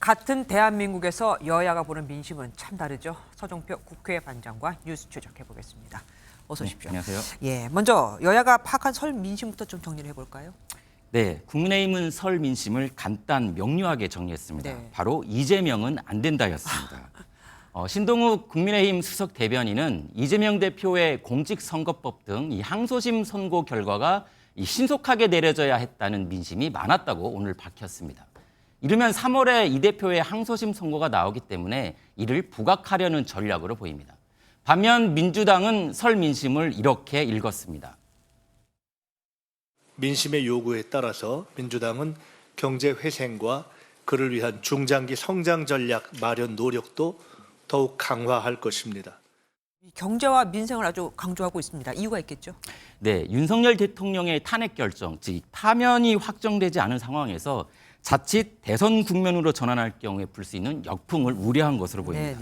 같은 대한민국에서 여야가 보는 민심은 참 다르죠. 서정표 국회 반장과 뉴스 추적해 보겠습니다. 어서 오십시오. 안녕하세요. 예, 먼저 여야가 파악한 설 민심부터 좀 정리를 해볼까요? 네, 국민의힘은 설 민심을 간단 명료하게 정리했습니다. 네. 바로 이재명은 안 된다였습니다. 신동욱 국민의힘 수석 대변인은 이재명 대표의 공직선거법 등 이 항소심 선고 결과가 신속하게 내려져야 했다는 민심이 많았다고 오늘 밝혔습니다. 이르면 3월에 이 대표의 항소심 선고가 나오기 때문에 이를 부각하려는 전략으로 보입니다. 반면 민주당은 설 민심을 이렇게 읽었습니다. 민심의 요구에 따라서 민주당은 경제 회생과 그를 위한 중장기 성장 전략 마련 노력도 더욱 강화할 것입니다. 경제와 민생을 아주 강조하고 있습니다. 이유가 있겠죠? 네, 윤석열 대통령의 탄핵 결정, 즉 파면이 확정되지 않은 상황에서 자칫 대선 국면으로 전환할 경우에 불 수 있는 역풍을 우려한 것으로 보입니다.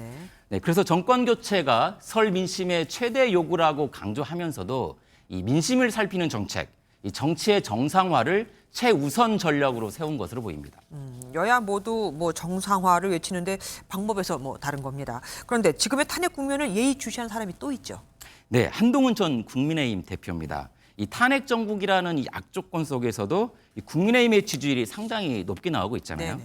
네, 그래서 정권 교체가 설 민심의 최대 요구라고 강조하면서도 이 민심을 살피는 정책, 이 정치의 정상화를 최우선 전략으로 세운 것으로 보입니다. 여야 모두 정상화를 외치는데 방법에서 다른 겁니다. 그런데 지금의 탄핵 국면을 예의주시한 사람이 또 있죠. 네, 한동훈 전 국민의힘 대표입니다. 이 탄핵 정국이라는 이 악조건 속에서도 이 국민의힘의 지지율이 상당히 높게 나오고 있잖아요.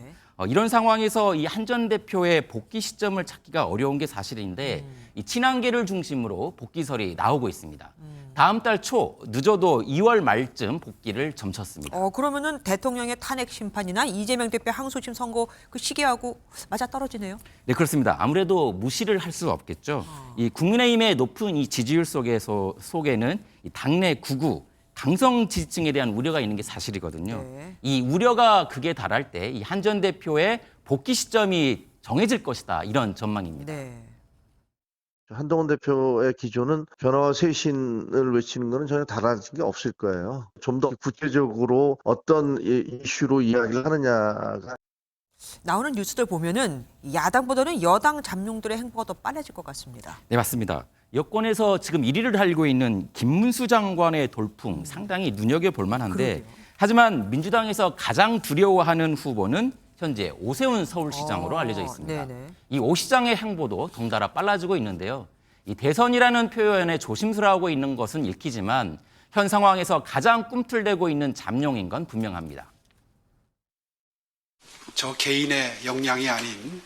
이런 상황에서 이 한 전 대표의 복귀 시점을 찾기가 어려운 게 사실인데 이 친한계를 중심으로 복귀설이 나오고 있습니다. 다음 달 초 늦어도 2월 말쯤 복귀를 점쳤습니다. 그러면은 대통령의 탄핵 심판이나 이재명 대표 항소심 선고 그 시기하고 맞아 떨어지네요. 네, 그렇습니다. 아무래도 무시를 할 수 없겠죠. 이 국민의힘의 높은 이 지지율 속에는 이 당내 극우, 강성 지지층에 대한 우려가 있는 게 사실이거든요. 네. 이 우려가 극에 달할 때 이 한 전 대표의 복귀 시점이 정해질 것이다, 이런 전망입니다. 네. 한동훈 대표의 기조는 변화와 쇄신을 외치는 것은 전혀 달라진 게 없을 거예요. 좀 더 구체적으로 어떤 이슈로 이야기를 하느냐가 나오는 뉴스들 보면은 야당보다는 여당 잠룡들의 행보가 더 빨라질 것 같습니다. 네, 맞습니다. 여권에서 지금 1위를 달리고 있는 김문수 장관의 돌풍 상당히 눈여겨볼 만한데, 하지만 민주당에서 가장 두려워하는 후보는 현재 오세훈 서울시장으로 알려져 있습니다. 네네. 이 오 시장의 행보도 덩달아 빨라지고 있는데요. 이 대선이라는 표현에 조심스러워하고 있는 것은 읽히지만 현 상황에서 가장 꿈틀대고 있는 잠룡인 건 분명합니다. 저 개인의 역량이 아닌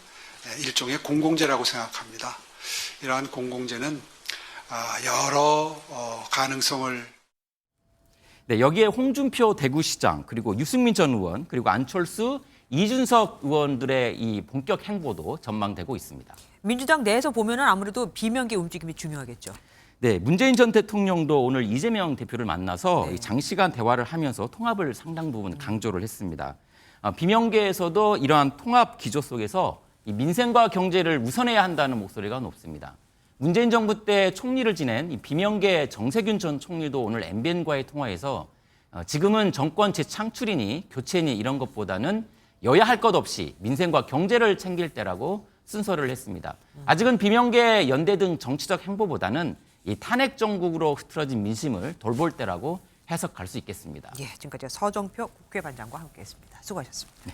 일종의 공공재라고 생각합니다. 이러한 공공재는 여러 가능성을 네, 여기에 홍준표 대구시장, 그리고 유승민 전 의원, 그리고 안철수, 이준석 의원들의 이 본격 행보도 전망되고 있습니다. 민주당 내에서 보면은 아무래도 비명계 움직임이 중요하겠죠. 네, 문재인 전 대통령도 오늘 이재명 대표를 만나서 네. 장시간 대화를 하면서 통합을 상당 부분 강조를 했습니다. 비명계에서도 이러한 통합 기조 속에서 이 민생과 경제를 우선해야 한다는 목소리가 높습니다. 문재인 정부 때 총리를 지낸 이 비명계 정세균 전 총리도 오늘 MBN과의 통화에서 지금은 정권 재창출이니 교체니 이런 것보다는 여야 할 것 없이 민생과 경제를 챙길 때라고 쓴소리를 했습니다. 아직은 비명계 연대 등 정치적 행보보다는 이 탄핵 정국으로 흐트러진 민심을 돌볼 때라고 해석할 수 있겠습니다. 예, 지금까지 서정표 국회 반장과 함께했습니다. 수고하셨습니다. 네.